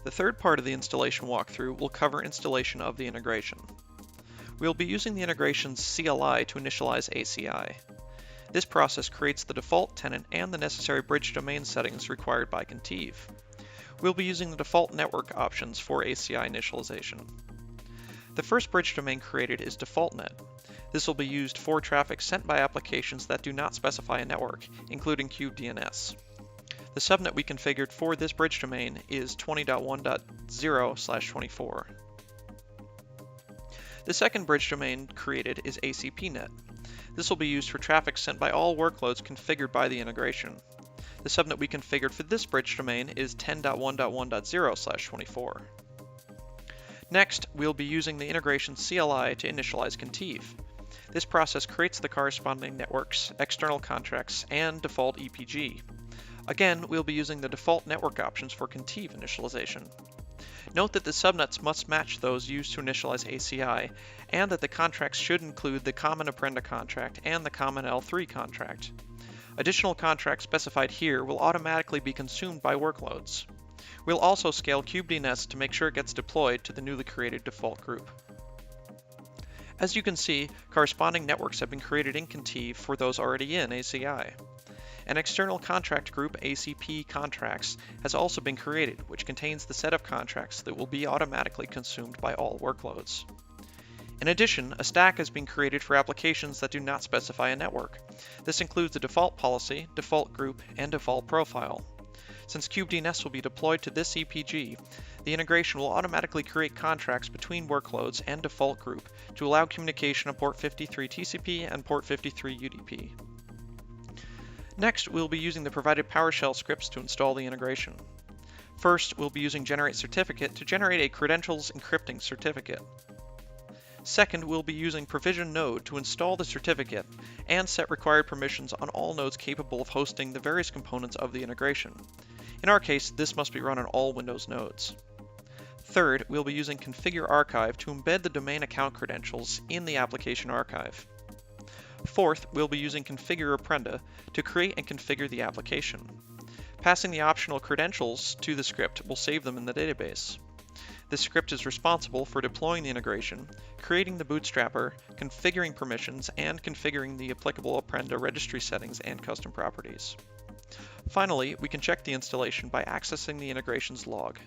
The third part of the installation walkthrough will cover installation of the integration. We will be using the integration's CLI to initialize ACI. This process creates the default tenant and the necessary bridge domain settings required by Contiv. We'll be using the default network options for ACI initialization. The first bridge domain created is defaultnet. This will be used for traffic sent by applications that do not specify a network, including kubedns. The subnet we configured for this bridge domain is 20.1.0/24. The second bridge domain created is ACPNet. This will be used for traffic sent by all workloads configured by the integration. The subnet we configured for this bridge domain is 10.1.1.0/24. Next, we'll be using the integration CLI to initialize Contiv. This process creates the corresponding networks, external contracts, and default EPG. Again, we'll be using the default network options for Contiv initialization. Note that the subnets must match those used to initialize ACI, and that the contracts should include the common Apprenda contract and the common L3 contract. Additional contracts specified here will automatically be consumed by workloads. We'll also scale kubedns to make sure it gets deployed to the newly created default group. As you can see, corresponding networks have been created in Contiv for those already in ACI. An external contract group, ACP contracts, has also been created, which contains the set of contracts that will be automatically consumed by all workloads. In addition, a stack has been created for applications that do not specify a network. This includes a default policy, default group, and default profile. Since kubedns will be deployed to this EPG, the integration will automatically create contracts between workloads and default group to allow communication of port 53 TCP and port 53 UDP. Next, we'll be using the provided PowerShell scripts to install the integration. First, we'll be using generate certificate to generate a credentials encrypting certificate. Second, we'll be using provision node to install the certificate and set required permissions on all nodes capable of hosting the various components of the integration. In our case, this must be run on all Windows nodes. Third, we'll be using configure archive to embed the domain account credentials in the application archive. Fourth, we'll be using configure Apprenda to create and configure the application. Passing the optional credentials to the script will save them in the database. This script is responsible for deploying the integration, creating the bootstrapper, configuring permissions, and configuring the applicable Apprenda registry settings and custom properties. Finally, we can check the installation by accessing the integration's log.